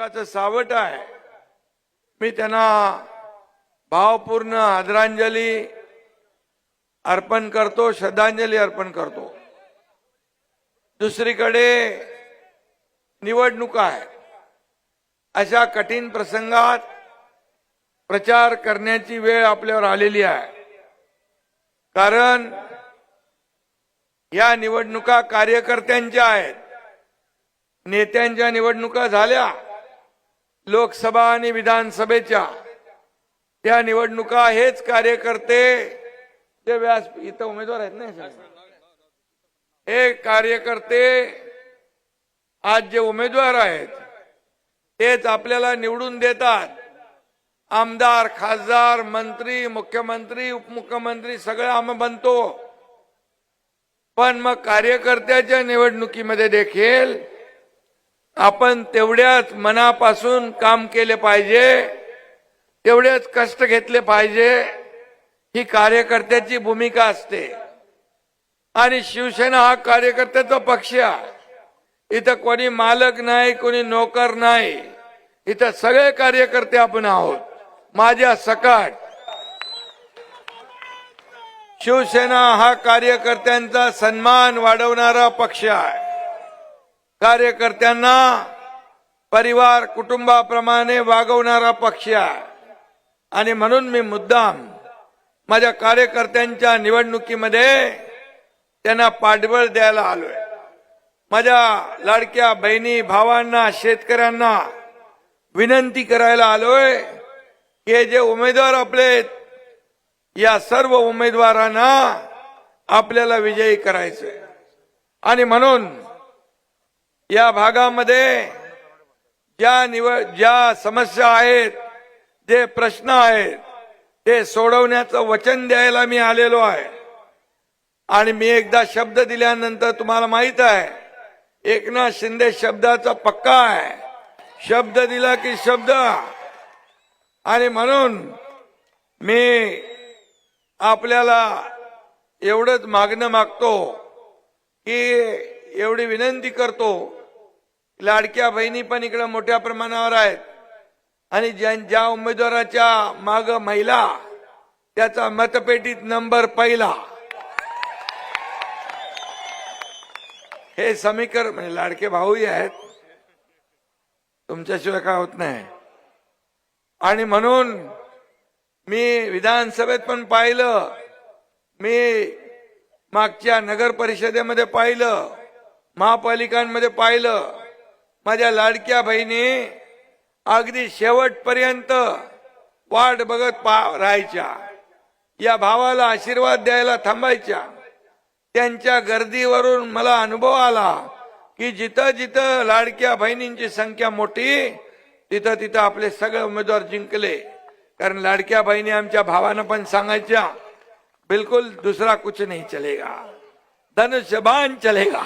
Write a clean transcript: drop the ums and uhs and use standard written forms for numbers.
निवडणुकाचं सावट आहे। मी त्यांना भावपूर्ण आदरांजली अर्पण करतो, श्रद्धांजली अर्पण करतो। दुसरीकडे निवडणुका आहे, अशा कठीण प्रसंगात प्रचार करण्याची वेळ आपल्यावर आलेली आहे। कारण या निवडणुका कार्यकर्त्यांच्या आहेत। नेत्यांच्या निवडणुका झाल्या लोकसभा आणि विधानसभेच्या, त्या निवडणुका हेच कार्यकर्ते जे व्यास इथं उमेदवार आहेत ना, हे कार्यकर्ते आज जे उमेदवार आहेत तेच आपल्याला निवडून देतात। आमदार, खासदार, मंत्री, मुख्यमंत्री, उपमुख्यमंत्री सगळे आम्ही बनतो। पण मग कार्यकर्त्याच्या निवडणुकीमध्ये देखील आपण तेवढ्याच मनापासून काम केले पाहिजे, तेवढेच कष्ट घेतले पाहिजे। ही कार्यकर्त्याची भूमिका असते। आणि शिवसेना हा कार्यकर्त्याचा पक्ष आहे। इथं कोणी मालक नाही, कोणी नोकर नाही, इथं सगळे कार्यकर्ते आपण आहोत। माझ्या सकट शिवसेना हा कार्यकर्त्यांचा सन्मान वाढवणारा पक्ष आहे। कार्यकर्त्यांना परिवार कुटुंबाप्रमाणे वागवणारा पक्ष आहे। आणि म्हणून मी मुद्दाम माझ्या कार्यकर्त्यांच्या निवडणुकीमध्ये त्यांना पाठबळ द्यायला आलोय। माझ्या लाडक्या बहिणी भावांना, शेतकऱ्यांना विनंती करायला आलोय की हे जे उमेदवार आपले, या सर्व उमेदवारांना आपल्याला विजयी करायचंय। आणि म्हणून या भागामध्ये ज्या समस्या आहेत, जे प्रश्न आहेत, ते सोडवण्याचं वचन द्यायला मी आलेलो आहे। आणि मी एकदा शब्द दिल्यानंतर तुम्हाला माहित आहे, एकनाथ शिंदे शब्दाचा पक्का आहे। शब्द दिला की शब्द। आणि म्हणून मी आपल्याला एवढंच मागणं मागतो की एवढी विनंती करतो, लाडक्या बहिणी पण इकडे मोठ्या प्रमाणावर आहेत। आणि ज्या उमेदवाराच्या माग महिला, त्याचा मतपेटीत नंबर पहिला। हे समीकरण म्हणजे लाडके भाऊही आहेत, तुमच्याशिवाय काय होत नाही। आणि म्हणून मी विधानसभेत पण पाहिलं, मी मागच्या नगर परिषदेमध्ये पाहिलं, महापालिकांमध्ये पाहिलं, माझ्या लाडक्या बहिणी अगदी शेवटपर्यंत वाट बघत राहायच्या, या भावाला आशीर्वाद द्यायला थांबायच्या। त्यांच्या गर्दीवरून मला अनुभव आला की जिथं जिथं लाडक्या बहिणींची संख्या मोठी, तिथं तिथं आपले सगळे उमेदवार जिंकले। कारण लाडक्या बहिणी आमच्या भावानं पण सांगायच्या, बिलकुल दूसरा कुछ नहीं चलेगा, धनुष्यबाण चलेगा।